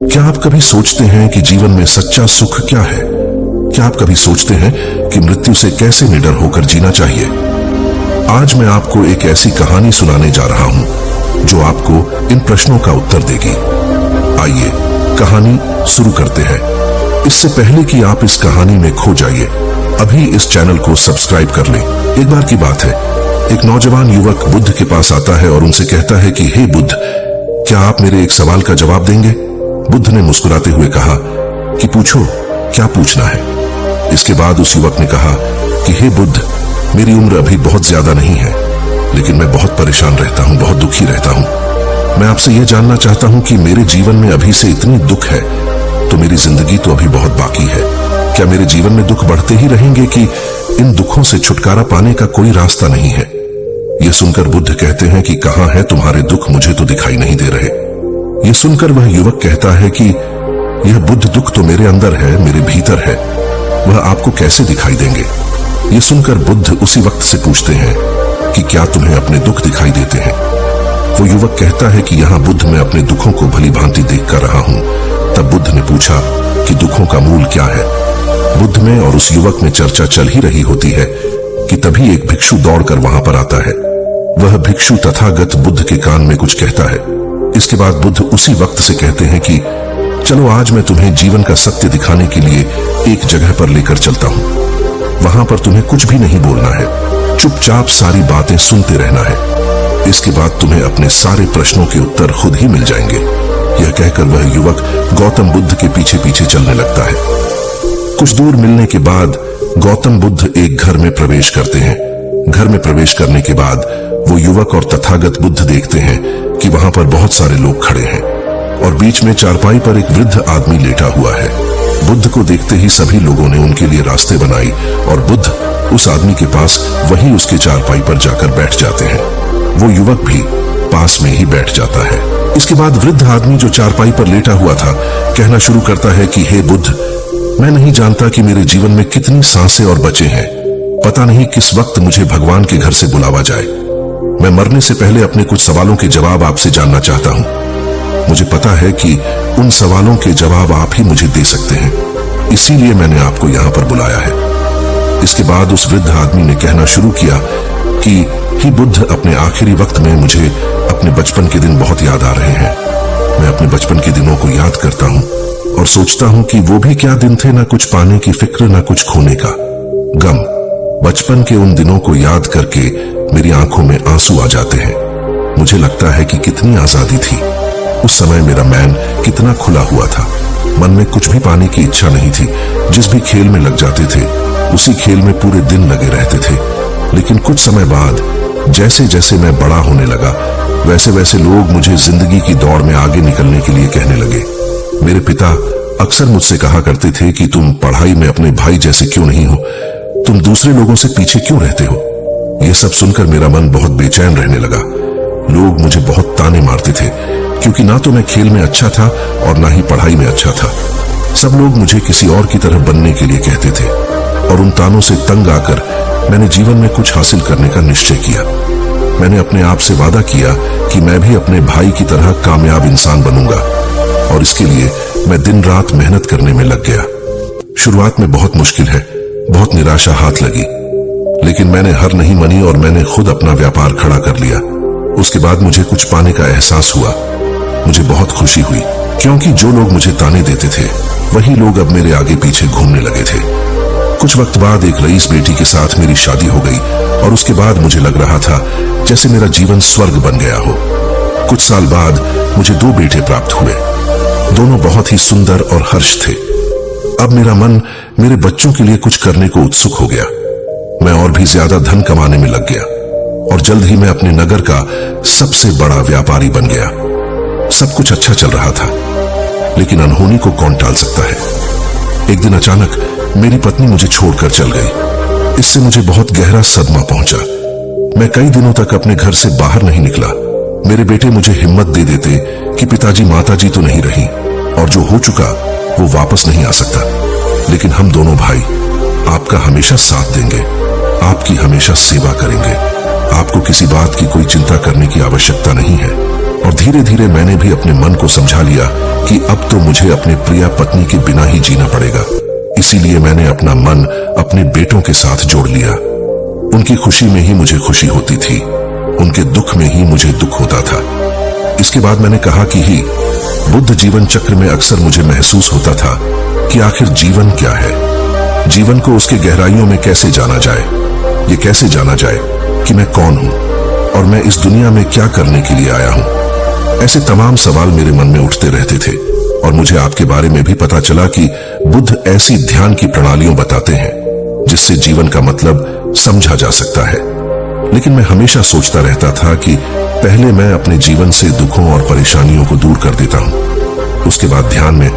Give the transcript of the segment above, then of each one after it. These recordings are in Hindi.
क्या आप कभी सोचते हैं कि जीवन में सच्चा सुख क्या है? क्या आप कभी सोचते हैं कि मृत्यु से कैसे निडर होकर जीना चाहिए? आज मैं आपको एक ऐसी कहानी सुनाने जा रहा हूं जो आपको इन प्रश्नों का उत्तर देगी। आइए कहानी शुरू करते हैं। इससे पहले कि आप इस कहानी में खो जाइए, अभी इस चैनल को सब्सक्राइब कर लें। एक बार की बात है, एक नौजवान युवक बुद्ध के पास आता है और उनसे कहता है कि हे बुद्ध, क्या आप मेरे एक सवाल का जवाब देंगे? बुद्ध ने मुस्कुराते हुए कहा कि पूछो, क्या पूछना है? इसके बाद उस युवक ने कहा कि हे बुद्ध, मेरी उम्र अभी बहुत ज्यादा नहीं है, लेकिन मैं बहुत परेशान रहता हूँ, बहुत दुखी रहता हूँ। मैं आपसे यह जानना चाहता हूँ कि मेरे जीवन में अभी से इतनी दुख है तो मेरी जिंदगी तो अभी बहुत बाकी है। क्या मेरे जीवन में दुख बढ़ते ही रहेंगे कि इन दुखों से छुटकारा पाने का कोई रास्ता नहीं है? यह सुनकर बुद्ध कहते हैं कि कहां है तुम्हारे दुख, मुझे तो दिखाई नहीं दे रहे। यह सुनकर वह युवक कहता है कि यह बुद्ध दुख तो मेरे अंदर है, मेरे भीतर है, वह आपको कैसे दिखाई देंगे? यह सुनकर बुद्ध उसी वक्त से पूछते हैं कि क्या तुम्हें अपने दुख दिखाई देते हैं? वो युवक कहता है कि यहाँ बुद्ध मैं अपने दुखों को भली भांति देख कर रहा हूँ। तब बुद्ध ने पूछा कि दुखों का मूल क्या है? बुद्ध में और उस युवक में चर्चा चल ही रही होती है कि तभी एक भिक्षु दौड़कर वहां पर आता है। वह भिक्षु तथागत बुद्ध के कान में कुछ कहता है। इसके बाद बुद्ध उसी वक्त से कहते हैं कि चलो आज मैं तुम्हें जीवन का सत्य दिखाने के लिए एक जगह पर लेकर चलता हूं। वहां पर तुम्हें कुछ भी नहीं बोलना है, चुपचाप सारी बातें सुनते रहना है। इसके बाद तुम्हें अपने सारे प्रश्नों के उत्तर खुद ही मिल जाएंगे। यह कहकर वह युवक गौतम बुद्ध के पीछे पीछे चलने लगता है। कुछ दूर मिलने के बाद गौतम बुद्ध एक घर में प्रवेश करते हैं। घर में प्रवेश करने के बाद वो युवक और तथागत बुद्ध देखते हैं कि वहां पर बहुत सारे लोग खड़े हैं और बीच में चारपाई पर एक वृद्ध आदमी लेटा हुआ है। बुद्ध को देखते ही सभी लोगों ने उनके लिए रास्ते बनाई और बुद्ध उस आदमी के पास वहीं उसके चारपाई पर जाकर बैठ जाते हैं। वो युवक भी पास में ही बैठ जाता है। इसके बाद वृद्ध आदमी जो चारपाई पर लेटा हुआ था कहना शुरू करता है कि हे बुद्ध, मैं नहीं जानता कि मेरे जीवन में कितनी सांसें और बचे हैं। पता नहीं किस वक्त मुझे भगवान के घर से बुलावा जाए। मैं मरने से पहले अपने कुछ सवालों के जवाब आपसे जानना चाहता हूं। मुझे पता है कि उन सवालों के जवाब आप ही मुझे दे सकते हैं, इसीलिए मैंने आपको यहां पर बुलाया है। इसके बाद उस वृद्ध आदमी ने कहना शुरू किया कि हे बुद्ध, अपने आखिरी वक्त में मुझे अपने बचपन के दिन बहुत याद आ रहे हैं। मैं अपने बचपन के दिनों को याद करता हूं और सोचता हूं कि वो भी क्या दिन थे, ना कुछ पाने की फिक्र, ना कुछ खोने का गम। बचपन के उन दिनों को याद करके मेरी आंखों में आंसू आ जाते हैं। मुझे लगता है कि कितनी आजादी थी उस समय, मेरा मैन कितना खुला हुआ था। मन में कुछ भी पाने की इच्छा नहीं थी। जिस भी खेल में लग जाते थे उसी खेल में पूरे दिन लगे रहते थे। लेकिन कुछ समय बाद जैसे जैसे मैं बड़ा होने लगा वैसे वैसे लोग मुझे जिंदगी की दौड़ में आगे निकलने के लिए कहने लगे। मेरे पिता अक्सर मुझसे कहा करते थे कि तुम पढ़ाई में अपने भाई जैसे क्यों नहीं हो, तुम दूसरे लोगों से पीछे क्यों रहते हो? यह सब सुनकर मेरा मन बहुत बेचैन रहने लगा। लोग मुझे बहुत ताने मारते थे क्योंकि ना तो मैं खेल में अच्छा था और ना ही पढ़ाई में अच्छा था। सब लोग मुझे किसी और की तरह बनने के लिए कहते थे और उन तानों से तंग आकर मैंने जीवन में कुछ हासिल करने का निश्चय किया। मैंने अपने आप से वादा किया कि मैं भी अपने भाई की तरह कामयाब इंसान बनूंगा और इसके लिए मैं दिन रात मेहनत करने में लग गया। शुरुआत में बहुत मुश्किल है, बहुत निराशा हाथ लगी, लेकिन मैंने हार नहीं मानी और मैंने खुद अपना व्यापार खड़ा कर लिया। उसके बाद मुझे कुछ पाने का एहसास हुआ। मुझे बहुत खुशी हुई क्योंकि जो लोग मुझे ताने देते थे वही लोग अब मेरे आगे पीछे घूमने लगे थे। कुछ वक्त बाद एक रईस बेटी के साथ मेरी शादी हो गई और उसके बाद मुझे लग रहा था जैसे मेरा जीवन स्वर्ग बन गया हो। कुछ साल बाद मुझे 2 बेटे प्राप्त हुए। दोनों बहुत ही सुंदर और हर्ष थे। अब मेरा मन मेरे बच्चों के लिए कुछ करने को उत्सुक हो गया। मैं और भी ज्यादा धन कमाने में लग गया और जल्द ही मैं अपने नगर का सबसे बड़ा व्यापारी बन गया। सब कुछ अच्छा चल रहा था, लेकिन अनहोनी को कौन टाल सकता है। एक दिन अचानक मेरी पत्नी मुझे छोड़कर चल गई। इससे मुझे बहुत गहरा सदमा पहुंचा। मैं कई दिनों तक अपने घर से बाहर नहीं निकला। मेरे बेटे मुझे हिम्मत दे देते कि पिताजी माताजी तो नहीं रही और जो हो चुका वो वापस नहीं आ सकता, लेकिन हम दोनों भाई आपका हमेशा साथ देंगे, आपकी हमेशा सेवा करेंगे। आपको किसी बात की कोई चिंता करने की आवश्यकता नहीं है। और धीरे धीरे मैंने भी अपने मन को समझा लिया कि अब तो मुझे अपने प्रिय पत्नी के बिना ही जीना पड़ेगा। इसीलिए मैंने अपना मन अपने बेटों के साथ जोड़ लिया। उनकी खुशी में ही मुझे खुशी होती थी, उनके दुख में ही मुझे दुख होता था। इसके बाद मैंने कहा कि ही बुद्ध जीवन चक्र में अक्सर मुझे महसूस होता था कि आखिर जीवन क्या है, जीवन को उसके गहराइयों में कैसे जाना जाए, ये कैसे जाना जाए कि मैं कौन हूं और मैं इस दुनिया में क्या करने के लिए आया हूं। ऐसे तमाम सवाल मेरे मन में उठते रहते थे और मुझे आपके बारे में भी पता चला कि बुद्ध ऐसी ध्यान की प्रणालियों बताते हैं जिससे जीवन का मतलब समझा जा सकता है। लेकिन मैं हमेशा सोचता रहता था कि पहले मैं अपने जीवन से दुखों और परेशानियों को दूर कर देता हूं, उसके बाद ध्यान में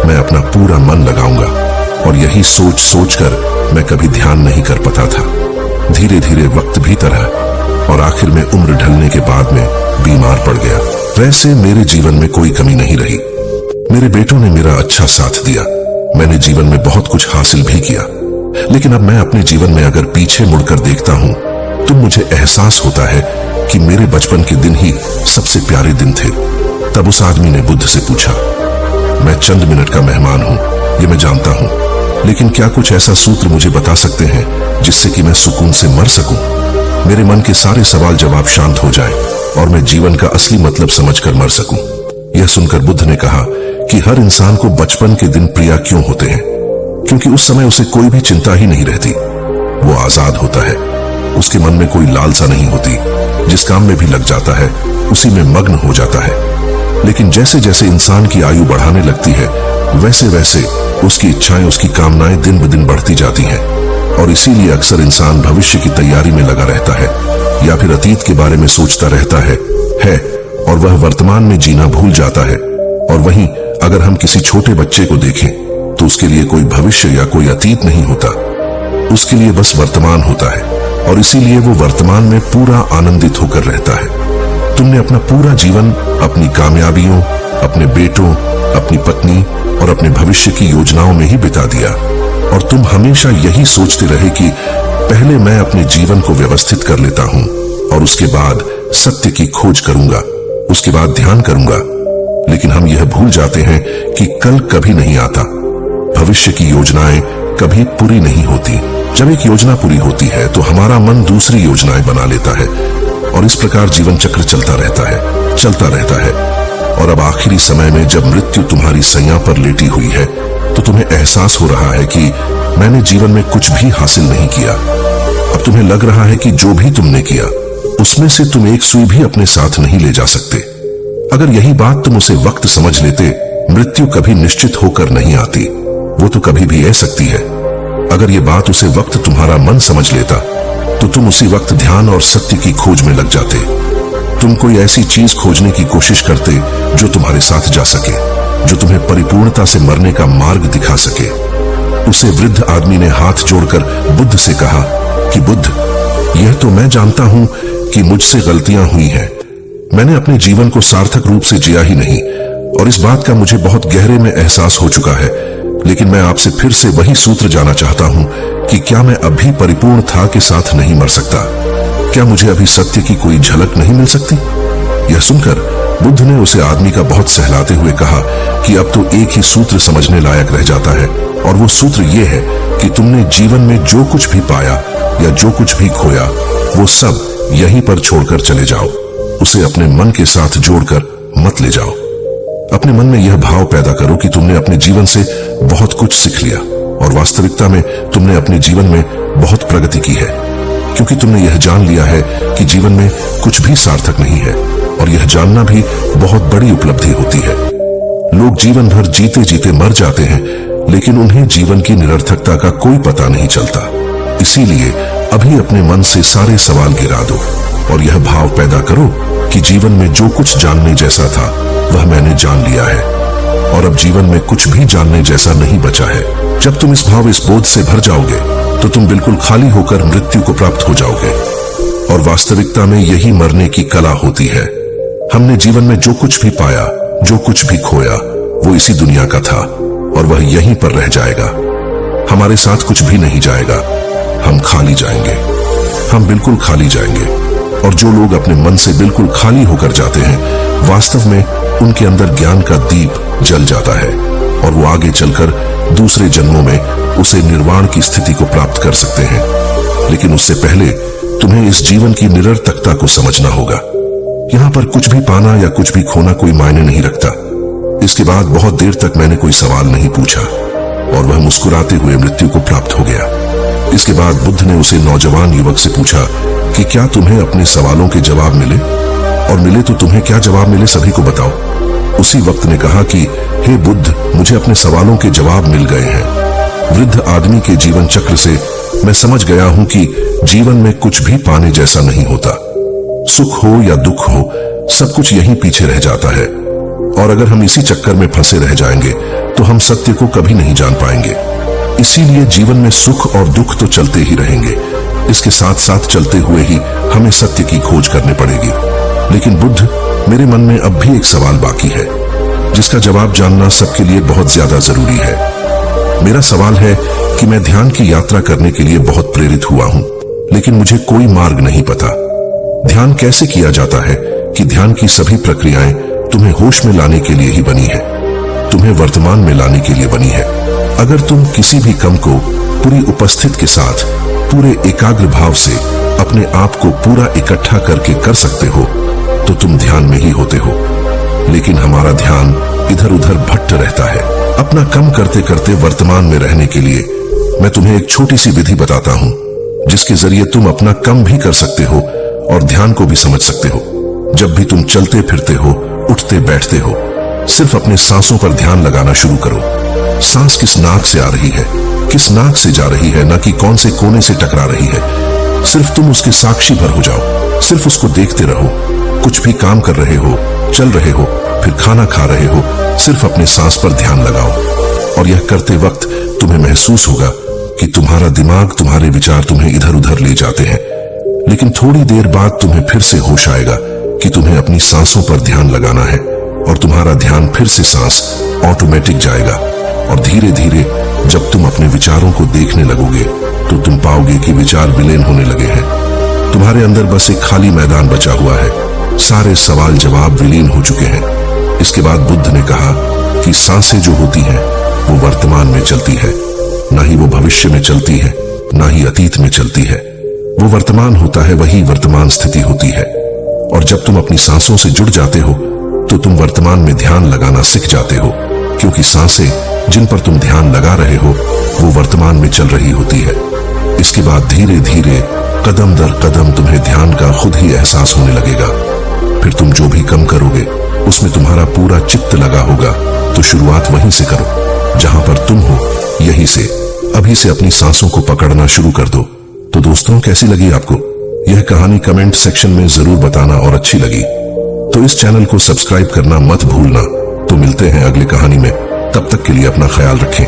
मैं अपना पूरा मन लगाऊंगा। और यही सोच सोचकर मैं कभी ध्यान नहीं कर पाता था। धीरे धीरे वक्त भी तरह और आखिर में उम्र ढलने के बाद में बीमार पड़ गया। वैसे मेरे जीवन में कोई कमी नहीं रही। मेरे बेटों ने मेरा अच्छा साथ दिया, मैंने जीवन में बहुत कुछ हासिल भी किया। लेकिन अब मैं अपने जीवन में अगर पीछे मुड़कर देखता हूं तो मुझे एहसास होता है कि मेरे बचपन के दिन ही सबसे प्यारे दिन थे। तब उस आदमी ने बुद्ध से पूछा, मैं चंद मिनट का मेहमान हूं, ये मैं जानता हूं, लेकिन क्या कुछ ऐसा सूत्र मुझे बता सकते हैं जिससे कि मैं सुकून से मर सकूं, मेरे मन के सारे सवाल जवाब शांत हो जाए और मैं जीवन का असली मतलब समझकर मर सकूं। यह सुनकर बुद्ध ने कहा कि हर इंसान को बचपन के दिन प्रिय क्यों होते हैं, क्योंकि उस समय उसे कोई भी चिंता ही नहीं रहती, वो आजाद होता है, उसके मन में कोई लालसा नहीं होती, जिस काम में भी लग जाता है उसी में मग्न हो जाता है। लेकिन जैसे जैसे इंसान की आयु बढ़ाने लगती है वैसे वैसे उसकी इच्छाएं, उसकी कामनाएं दिन ब दिन बढ़ती जाती हैं और इसीलिए अक्सर इंसान भविष्य की तैयारी में लगा रहता है या फिर अतीत के बारे में सोचता रहता है और वह वर्तमान में जीना भूल जाता है। और वहीं अगर हम किसी छोटे बच्चे को देखें तो उसके लिए कोई भविष्य या कोई अतीत नहीं होता, उसके लिए बस वर्तमान होता है और इसीलिए वो वर्तमान में पूरा आनंदित होकर रहता है। तुमने अपना पूरा जीवन अपनी कामयाबियों, अपने बेटों, अपनी पत्नी और अपने भविष्य की योजनाओं में ही बिता दिया और तुम हमेशा यही सोचते रहे कि पहले मैं अपने जीवन को व्यवस्थित कर लेता हूं और उसके बाद सत्य की खोज करूंगा, उसके बाद ध्यान करूंगा। लेकिन हम यह भूल जाते हैं कि कल कभी नहीं आता, भविष्य की योजनाएं कभी पूरी नहीं होती। जब एक योजना पूरी होती है तो हमारा मन दूसरी योजनाएं बना लेता है और इस प्रकार जीवन चक्र चलता रहता है। और अब आखिरी समय में जब मृत्यु तुम्हारी सैया पर लेटी हुई है तो तुम्हें एहसास हो रहा है कि मैंने जीवन में कुछ भी हासिल नहीं किया। अब तुम्हें लग रहा है कि जो भी तुमने किया उसमें से तुम एक सुई भी अपने साथ नहीं ले जा सकते। अगर यही बात तुम उसे वक्त समझ लेते, मृत्यु कभी निश्चित होकर नहीं आती, वो तो कभी भी आ सकती है। अगर ये बात उसे वक्त तुम्हारा मन समझ लेता तो तुम उसी वक्त ध्यान और सत्य की खोज में लग जाते। तुम कोई ऐसी चीज खोजने की कोशिश करते जो तुम्हारे साथ जा सके, जो तुम्हें परिपूर्णता से मरने का मार्ग दिखा सके। उसे वृद्ध आदमी ने हाथ जोड़कर बुद्ध से कहा कि बुद्ध, यह तो मैं जानता हूं कि मुझसे गलतियां हुई हैं, मैंने अपने जीवन को सार्थक रूप से जिया ही नहीं और इस बात का मुझे बहुत गहरे में एहसास हो चुका है। लेकिन मैं आपसे फिर से वही सूत्र जानना चाहता हूं कि क्या मैं अभी परिपूर्ण था के साथ नहीं मर सकता? क्या मुझे अभी सत्य की कोई झलक नहीं मिल सकती? यह सुनकर बुद्ध ने उसे आदमी का बहुत सहलाते हुए कहा कि अब तो एक ही सूत्र समझने लायक रह जाता है और वो सूत्र ये है कि तुमने जीवन में जो कुछ भी पाया या जो कुछ भी खोया वो सब यहीं पर छोड़कर चले जाओ, उसे अपने मन के साथ जोड़कर मत ले जाओ। अपने मन में यह भाव पैदा करो कि तुमने अपने जीवन से बहुत कुछ सीख लिया और वास्तविकता में तुमने अपने जीवन में बहुत प्रगति की है, क्योंकि तुमने यह जान लिया है कि जीवन में कुछ भी सार्थक नहीं है और यह जानना भी बहुत बड़ी उपलब्धि होती है। लोग जीवन भर जीते जीते मर जाते हैं लेकिन उन्हें जीवन की निरर्थकता का कोई पता नहीं चलता। इसीलिए अभी अपने मन से सारे सवाल गिरा दो और यह भाव पैदा करो कि जीवन में जो कुछ जानने जैसा था वह मैंने जान लिया है और अब जीवन में कुछ भी जानने जैसा नहीं बचा है। जब तुम इस भाव, इस बोध से भर जाओगे तो तुम बिल्कुल खाली होकर मृत्यु को प्राप्त हो जाओगे और वास्तविकता में यही मरने की कला होती है। हमने जीवन में जो कुछ भी पाया, जो कुछ भी खोया, वो इसी दुनिया का था और वह यहीं पर रह जाएगा। हमारे साथ कुछ भी नहीं जाएगा, हम खाली जाएंगे, हम बिल्कुल खाली जाएंगे। और जो लोग अपने मन से बिल्कुल खाली होकर जाते हैं वास्तव में उनके अंदर ज्ञान का दीप जल जाता है और वो आगे चलकर दूसरे जन्मों में उसे निर्वाण की स्थिति को प्राप्त कर सकते हैं। लेकिन उससे पहले तुम्हें इस जीवन की निरर्थकता को समझना होगा। यहाँ पर कुछ भी पाना या कुछ भी खोना कोई मायने नहीं रखता। इसके बाद बहुत देर तक मैंने कोई सवाल नहीं पूछा और वह मुस्कुराते हुए मृत्यु को प्राप्त हो गया। इसके बाद बुद्ध ने उसे नौजवान युवक से पूछा कि क्या तुम्हें अपने सवालों के जवाब मिले, और मिले तो तुम्हें क्या जवाब मिले सभी को बताओ। उसी वक्त ने कहा कि हे बुद्ध, मुझे अपने सवालों के जवाब मिल गए हैं। वृद्ध आदमी के जीवन चक्र से मैं समझ गया हूं कि जीवन में कुछ भी पाने जैसा नहीं होता। सुख हो या दुख हो, सब कुछ यहीं पीछे रह जाता है, और अगर हम इसी चक्कर में फंसे रह जाएंगे तो हम सत्य को कभी नहीं जान पाएंगे। इसीलिए जीवन में सुख और दुख तो चलते ही रहेंगे, इसके साथ साथ चलते हुए ही हमें सत्य की खोज करनी पड़ेगी। लेकिन बुद्ध, मेरे मन में अब भी एक सवाल बाकी है जिसका जवाब जानना सबके लिए बहुत ज्यादा जरूरी है। मेरा सवाल है कि मैं ध्यान की यात्रा करने के लिए बहुत प्रेरित हुआ हूं, लेकिन मुझे कोई मार्ग नहीं पता। ध्यान कैसे किया जाता है कि ध्यान की सभी प्रक्रियाएं तुम्हें होश में लाने के लिए ही बनी है, तुम्हें वर्तमान में लाने के लिए बनी है। अगर तुम किसी भी कम को पूरी उपस्थित के साथ पूरे एकाग्र भाव से अपने आप को पूरा इकट्ठा करके कर सकते हो तो तुम ध्यान में ही होते हो। लेकिन हमारा ध्यान इधर उधर भटक रहता है। अपना कम करते करते वर्तमान में रहने के लिए मैं तुम्हें एक छोटी सी विधि बताता हूं जिसके जरिए तुम अपना कम भी कर सकते हो और ध्यान को भी समझ सकते हो। जब भी तुम चलते फिरते हो, उठते बैठते हो, सिर्फ अपने सांसों पर ध्यान लगाना शुरू करो। सांस किस नाक से आ रही है, किस नाक से जा रही है, न कि कौन से कोने से टकरा रही है। सिर्फ तुम उसके साक्षी भर हो जाओ, सिर्फ उसको देखते रहो। कुछ भी काम कर रहे हो, चल रहे हो, फिर खाना खा रहे हो, सिर्फ अपने सांस पर ध्यान लगाओ। और यह करते वक्त तुम्हें महसूस होगा कि तुम्हारा दिमाग, तुम्हारे विचार तुम्हें इधर उधर ले जाते हैं, लेकिन थोड़ी देर बाद तुम्हें फिर से होश आएगा कि तुम्हें अपनी सांसों पर ध्यान लगाना है, और तुम्हारा ध्यान फिर से सांस ऑटोमेटिक जाएगा। और धीरे धीरे जब तुम अपने विचारों को देखने लगोगे तो तुम पाओगे कि विचार विलीन होने लगे हैं। तुम्हारे अंदर बस एक खाली मैदान बचा हुआ है, सारे सवाल जवाब विलीन हो चुके हैं। इसके बाद बुद्ध ने कहा कि सांसें जो होती हैं वो वर्तमान में चलती है, ना ही वो भविष्य में चलती है, ना ही अतीत में चलती है। वो वर्तमान होता है, वही वर्तमान स्थिति होती है। और जब तुम अपनी सांसों से जुड़ जाते हो तो तुम वर्तमान में ध्यान लगाना सीख जाते हो, क्योंकि सांसें जिन पर तुम ध्यान लगा रहे हो वो वर्तमान में चल रही होती है। इसके बाद धीरे धीरे कदम दर कदम तुम्हें ध्यान का खुद ही एहसास होने लगेगा। फिर तुम जो भी कम करोगे उसमें तुम्हारा पूरा चित्त लगा होगा। तो शुरुआत वहीं से करो जहां पर तुम हो, यहीं से अभी से अपनी सांसों को पकड़ना शुरू कर दो। तो दोस्तों, कैसी लगी आपको यह कहानी? कमेंट सेक्शन में जरूर बताना, और अच्छी लगी तो इस चैनल को सब्सक्राइब करना मत भूलना। तो मिलते हैं अगली कहानी में, तब तक के लिए अपना ख्याल रखें।